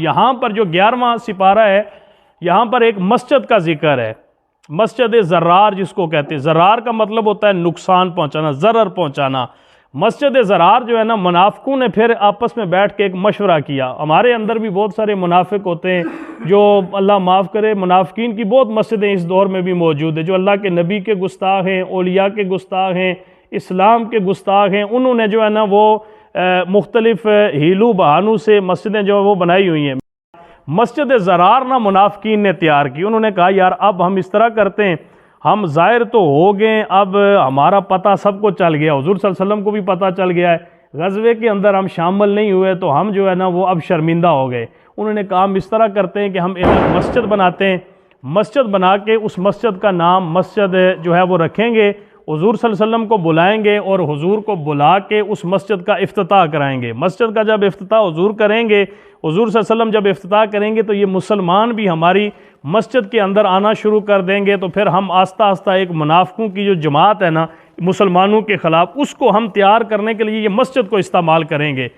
یہاں پر جو 11واں سپارہ ہے، یہاں پر ایک مسجد کا ذکر ہے، مسجد زرار جس کو کہتے ہیں۔ زرار کا مطلب ہوتا ہے نقصان پہنچانا، ضرر پہنچانا۔ مسجد زرار جو ہے نا، منافقوں نے پھر آپس میں بیٹھ کے ایک مشورہ کیا۔ ہمارے اندر بھی بہت سارے منافق ہوتے ہیں جو اللہ معاف کرے، منافقین کی بہت مسجدیں اس دور میں بھی موجود ہیں، جو اللہ کے نبی کے گستاخ ہیں، اولیاء کے گستاخ ہیں، اسلام کے گستاخ ہیں۔ انہوں نے جو ہے نا وہ مختلف ہیلو بہانوں سے مسجدیں جو وہ بنائی ہوئی ہیں۔ مسجد زرار نہ منافقین نے تیار کی۔ انہوں نے کہا یار اب ہم اس طرح کرتے ہیں، ہم ظاہر تو ہو گئے، اب ہمارا پتہ سب کو چل گیا، حضور صلی اللہ علیہ وسلم کو بھی پتہ چل گیا ہے، غزوے کے اندر ہم شامل نہیں ہوئے تو ہم جو ہے نا وہ اب شرمندہ ہو گئے۔ انہوں نے کہا ہم اس طرح کرتے ہیں کہ ہم ایک مسجد بناتے ہیں، مسجد بنا کے اس مسجد کا نام مسجد جو ہے وہ رکھیں گے، حضور صلی اللہ علیہ وسلم کو بلائیں گے اور حضور کو بلا کے اس مسجد کا افتتاح کرائیں گے۔ مسجد کا جب افتتاح حضور کریں گے، حضور صلی اللہ علیہ وسلم جب افتتاح کریں گے تو یہ مسلمان بھی ہماری مسجد کے اندر آنا شروع کر دیں گے، تو پھر ہم آہستہ آہستہ ایک منافقوں کی جو جماعت ہے نا مسلمانوں کے خلاف، اس کو ہم تیار کرنے کے لیے یہ مسجد کو استعمال کریں گے۔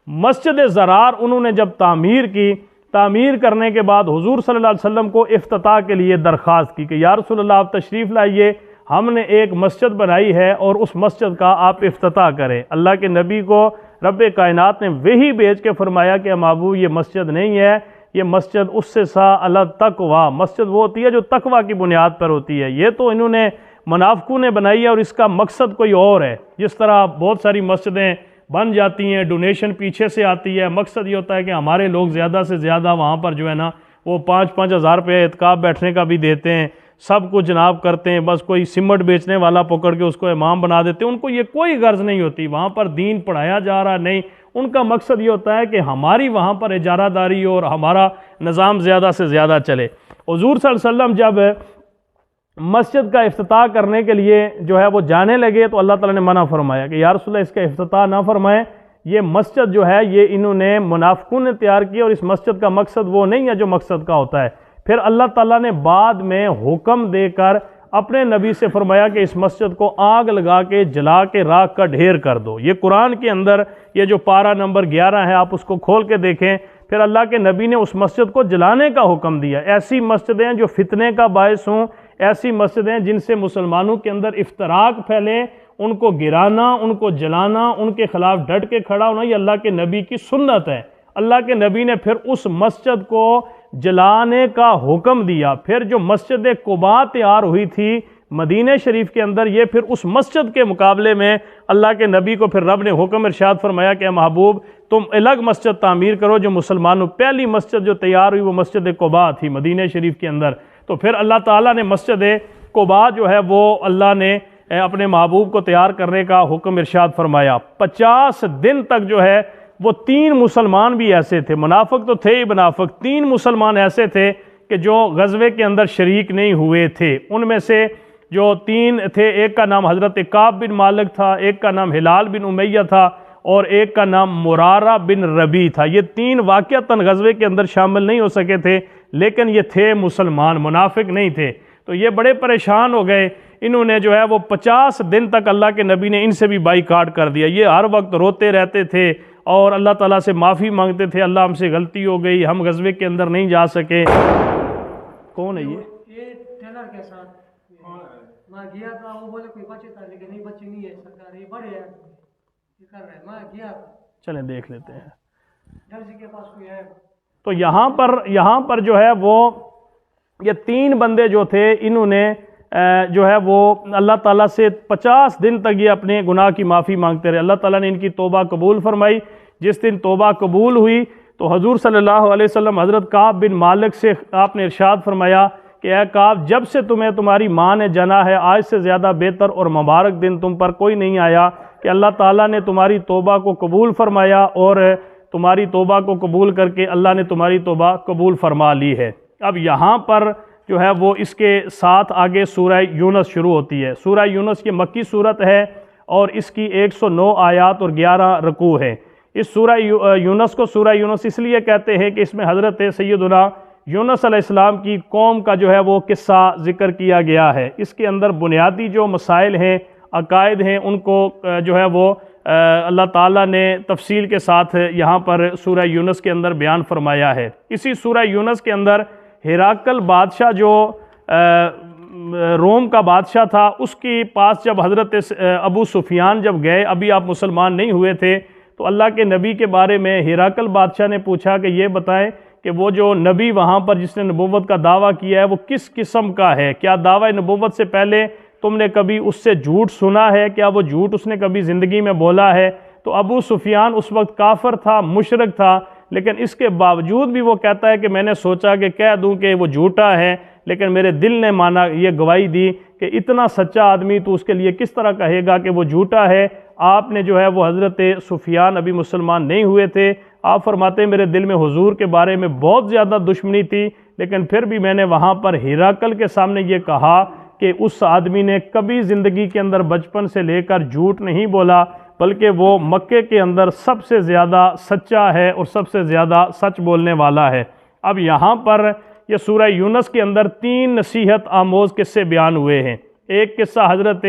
مسجد زرار انہوں نے جب تعمیر کی، تعمیر کرنے کے بعد حضور صلی اللہ علیہ وسلم کو افتتاح کے لیے درخواست کی کہ یا رسول اللہ آپ تشریف لائیے، ہم نے ایک مسجد بنائی ہے اور اس مسجد کا آپ افتتاح کریں۔ اللہ کے نبی کو رب کائنات نے وحی بھیج کے فرمایا کہ محبوب یہ مسجد نہیں ہے، یہ مسجد اس سے سا التقوی، مسجد وہ ہوتی ہے جو تقوی کی بنیاد پر ہوتی ہے۔ یہ تو انہوں نے منافقوں نے بنائی ہے اور اس کا مقصد کوئی اور ہے۔ جس طرح بہت ساری مسجدیں بن جاتی ہیں، ڈونیشن پیچھے سے آتی ہے، مقصد یہ ہوتا ہے کہ ہمارے لوگ زیادہ سے زیادہ وہاں پر جو ہے نا وہ 5-5 ہزار روپے اعتکاف بیٹھنے کا بھی دیتے ہیں، سب کچھ جناب کرتے ہیں، بس کوئی سمٹ بیچنے والا پکڑ کے اس کو امام بنا دیتے ہیں۔ ان کو یہ کوئی غرض نہیں ہوتی وہاں پر دین پڑھایا جا رہا نہیں، ان کا مقصد یہ ہوتا ہے کہ ہماری وہاں پر اجارہ داری ہو اور ہمارا نظام زیادہ سے زیادہ چلے۔ حضور صلی اللہ علیہ وسلم جب مسجد کا افتتاح کرنے کے لیے جو ہے وہ جانے لگے تو اللہ تعالیٰ نے منع فرمایا کہ یا رسول اللہ اس کا افتتاح نہ فرمائیں، یہ مسجد جو ہے یہ انہوں نے منافقوں نے تیار کی اور اس مسجد کا مقصد وہ نہیں ہے جو مقصد کا ہوتا ہے۔ پھر اللہ تعالیٰ نے بعد میں حکم دے کر اپنے نبی سے فرمایا کہ اس مسجد کو آگ لگا کے جلا کے راکھ کا ڈھیر کر دو۔ یہ قرآن کے اندر یہ جو پارہ نمبر 11 ہے آپ اس کو کھول کے دیکھیں، پھر اللہ کے نبی نے اس مسجد کو جلانے کا حکم دیا۔ ایسی مسجدیں جو فتنے کا باعث ہوں، ایسی مسجدیں جن سے مسلمانوں کے اندر افتراق پھیلے، ان کو گرانا، ان کو جلانا، ان کے خلاف ڈٹ کے کھڑا ہونا، یہ اللہ کے نبی کی سنت ہے۔ اللہ کے نبی نے پھر اس مسجد کو جلانے کا حکم دیا۔ پھر جو مسجد قباء تیار ہوئی تھی مدینہ شریف کے اندر، یہ پھر اس مسجد کے مقابلے میں اللہ کے نبی کو پھر رب نے حکم ارشاد فرمایا کہ محبوب تم الگ مسجد تعمیر کرو جو مسلمانوں، پہلی مسجد جو تیار ہوئی وہ مسجد قباء تھی مدینہ شریف کے اندر۔ تو پھر اللہ تعالیٰ نے مسجد قباء جو ہے وہ اللہ نے اپنے محبوب کو تیار کرنے کا حکم ارشاد فرمایا۔ 50 دن تک جو ہے وہ 3 مسلمان بھی ایسے تھے، منافق تو تھے ہی منافق، 3 مسلمان ایسے تھے کہ جو غزوے کے اندر شریک نہیں ہوئے تھے۔ ان میں سے جو 3 تھے، ایک کا نام حضرت کعب بن مالک تھا، ایک کا نام ہلال بن امیہ تھا اور ایک کا نام مرارہ بن ربی تھا۔ یہ 3 واقعتاً غزوے کے اندر شامل نہیں ہو سکے تھے، لیکن یہ تھے مسلمان، منافق نہیں تھے۔ تو یہ بڑے پریشان ہو گئے، انہوں نے جو ہے وہ 50 دن تک اللہ کے نبی نے ان سے بھی بائیکاٹ کر دیا۔ یہ ہر وقت روتے رہتے تھے اور اللہ تعالیٰ سے معافی مانگتے تھے، اللہ ہم سے غلطی ہو گئی، ہم غزوے کے اندر نہیں جا سکے۔ کون ہے یہ ٹیلر کے ساتھ میں گیا تھا، وہ بولے کوئی بچے تھا لیکن نہیں، بچے نہیں ہے سرکار، یہ بڑے ہیں، یہ کر رہے ہیں، میں گیا تھا۔ چلیں دیکھ لیتے ہیں درزی کے پاس کوئی ہے تو یہاں پر جو ہے وہ یہ 3 بندے جو تھے، انہوں نے جو ہے وہ اللہ تعالیٰ سے 50 دن تک یہ اپنے گناہ کی معافی مانگتے رہے۔ اللہ تعالیٰ نے ان کی توبہ قبول فرمائی۔ جس دن توبہ قبول ہوئی تو حضور صلی اللہ علیہ وسلم حضرت کعب بن مالک سے آپ نے ارشاد فرمایا کہ اے کعب، جب سے تمہیں تمہاری ماں نے جنا ہے آج سے زیادہ بہتر اور مبارک دن تم پر کوئی نہیں آیا کہ اللہ تعالیٰ نے تمہاری توبہ کو قبول فرمایا اور تمہاری توبہ کو قبول کر کے اللہ نے تمہاری توبہ قبول فرما لی ہے۔ اب یہاں پر جو ہے وہ اس کے ساتھ آگے سورہ یونس شروع ہوتی ہے۔ سورہ یونس یہ مکی صورت ہے اور اس کی 109 آیات اور 11 رکوع ہیں۔ اس سورہ یونس کو سورہ یونس اس لیے کہتے ہیں کہ اس میں حضرت سیدنا یونس علیہ السلام کی قوم کا جو ہے وہ قصہ ذکر کیا گیا ہے۔ اس کے اندر بنیادی جو مسائل ہیں، عقائد ہیں، ان کو جو ہے وہ اللہ تعالیٰ نے تفصیل کے ساتھ یہاں پر سورہ یونس کے اندر بیان فرمایا ہے۔ اسی سورہ یونس کے اندر ہراقل بادشاہ جو روم کا بادشاہ تھا، اس کے پاس جب حضرت ابو سفیان جب گئے، ابھی آپ مسلمان نہیں ہوئے تھے، تو اللہ کے نبی کے بارے میں ہراقل بادشاہ نے پوچھا کہ یہ بتائیں کہ وہ جو نبی وہاں پر جس نے نبوت کا دعویٰ کیا ہے وہ کس قسم کا ہے؟ کیا دعویٰ نبوت سے پہلے تم نے کبھی اس سے جھوٹ سنا ہے؟ کیا وہ جھوٹ اس نے کبھی زندگی میں بولا ہے؟ تو ابو سفیان اس وقت کافر تھا، مشرک تھا، لیکن اس کے باوجود بھی وہ کہتا ہے کہ میں نے سوچا کہ کہہ دوں کہ وہ جھوٹا ہے، لیکن میرے دل نے مانا، یہ گواہی دی کہ اتنا سچا آدمی تو اس کے لیے کس طرح کہے گا کہ وہ جھوٹا ہے۔ آپ نے جو ہے وہ حضرت سفیان ابھی مسلمان نہیں ہوئے تھے، آپ فرماتے ہیں میرے دل میں حضور کے بارے میں بہت زیادہ دشمنی تھی، لیکن پھر بھی میں نے وہاں پر ہراقل کے سامنے یہ کہا کہ اس آدمی نے کبھی زندگی کے اندر بچپن سے لے کر جھوٹ نہیں بولا، بلکہ وہ مکے کے اندر سب سے زیادہ سچا ہے اور سب سے زیادہ سچ بولنے والا ہے۔ اب یہاں پر یہ سورہ یونس کے اندر 3 نصیحت آموز قصے بیان ہوئے ہیں۔ ایک قصہ حضرت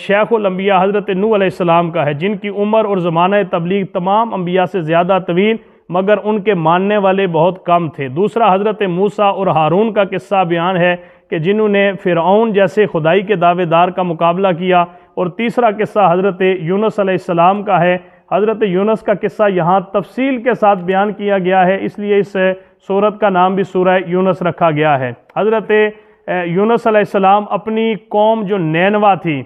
شیخ الانبیاء حضرت نوح علیہ السلام کا ہے، جن کی عمر اور زمانہ تبلیغ تمام انبیاء سے زیادہ طویل، مگر ان کے ماننے والے بہت کم تھے۔ دوسرا حضرت موسیٰ اور ہارون کا قصہ بیان ہے کہ جنہوں نے فرعون جیسے خدائی کے دعوے دار کا مقابلہ کیا۔ اور تیسرا قصہ حضرت یونس علیہ السلام کا ہے۔ حضرت یونس کا قصہ یہاں تفصیل کے ساتھ بیان کیا گیا ہے، اس لیے اس سورت کا نام بھی سورہ یونس رکھا گیا ہے۔ حضرت یونس علیہ السلام اپنی قوم جو نینوا تھی،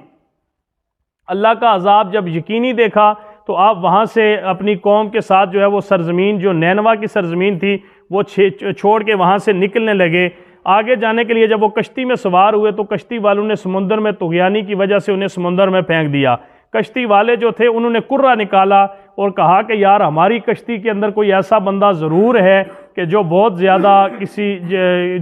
اللہ کا عذاب جب یقینی دیکھا تو آپ وہاں سے اپنی قوم کے ساتھ جو ہے وہ سرزمین جو نینوا کی سرزمین تھی وہ چھوڑ کے وہاں سے نکلنے لگے۔ آگے جانے کے لیے جب وہ کشتی میں سوار ہوئے تو کشتی والوں نے سمندر میں طغیانی کی وجہ سے انہیں سمندر میں پھینک دیا۔ کشتی والے جو تھے انہوں نے کرہ نکالا اور کہا کہ یار ہماری کشتی کے اندر کوئی ایسا بندہ ضرور ہے کہ جو بہت زیادہ کسی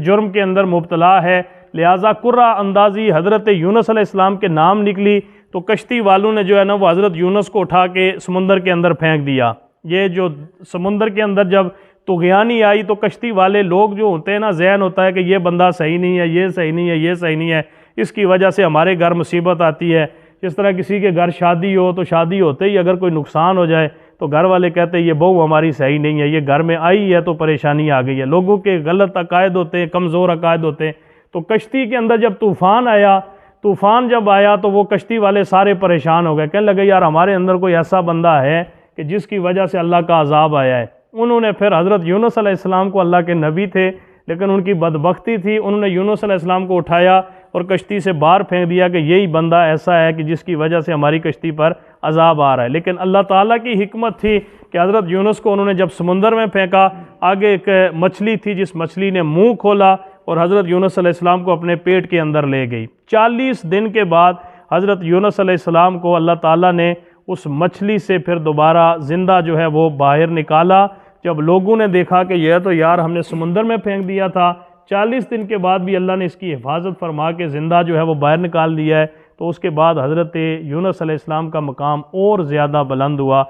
جرم کے اندر مبتلا ہے، لہٰذا کرہ اندازی حضرت یونس علیہ السلام کے نام نکلی، تو کشتی والوں نے جو ہے نا وہ حضرت یونس کو اٹھا کے سمندر کے اندر پھینک دیا۔ یہ جو سمندر کے اندر جب طغیانی آئی تو کشتی والے لوگ جو ہوتے ہیں نا، ذہن ہوتا ہے کہ یہ بندہ صحیح نہیں ہے، یہ صحیح نہیں ہے، یہ صحیح نہیں ہے، اس کی وجہ سے ہمارے گھر مصیبت آتی ہے۔ جس طرح کسی کے گھر شادی ہو تو شادی ہوتے ہی اگر کوئی نقصان ہو جائے تو گھر والے کہتے ہیں یہ بہو ہماری صحیح نہیں ہے، یہ گھر میں آئی ہے تو پریشانی آ گئی ہے۔ لوگوں کے غلط عقائد ہوتے ہیں، کمزور عقائد ہوتے ہیں۔ تو کشتی کے اندر جب طوفان آیا، طوفان جب آیا تو وہ کشتی والے سارے پریشان ہو گئے، کہنے لگے یار ہمارے اندر کوئی ایسا بندہ ہے کہ جس کی وجہ سے اللہ کا عذاب آیا ہے۔ انہوں نے پھر حضرت یونس علیہ السلام کو، اللہ کے نبی تھے لیکن ان کی بدبختی تھی، انہوں نے یونس علیہ السلام کو اٹھایا اور کشتی سے باہر پھینک دیا کہ یہی بندہ ایسا ہے کہ جس کی وجہ سے ہماری کشتی پر عذاب آ رہا ہے۔ لیکن اللہ تعالیٰ کی حکمت تھی کہ حضرت یونس کو انہوں نے جب سمندر میں پھینکا، آگے ایک مچھلی تھی جس مچھلی نے منہ کھولا اور حضرت یونس علیہ السلام کو اپنے پیٹ کے اندر لے گئی۔ 40 دن کے بعد حضرت یونس علیہ السلام کو اللہ تعالیٰ نے اس مچھلی سے پھر دوبارہ زندہ جو ہے وہ باہر نکالا۔ جب لوگوں نے دیکھا کہ یہ تو یار ہم نے سمندر میں پھینک دیا تھا، 40 دن کے بعد بھی اللہ نے اس کی حفاظت فرما کے زندہ جو ہے وہ باہر نکال دیا ہے، تو اس کے بعد حضرت یونس علیہ السلام کا مقام اور زیادہ بلند ہوا۔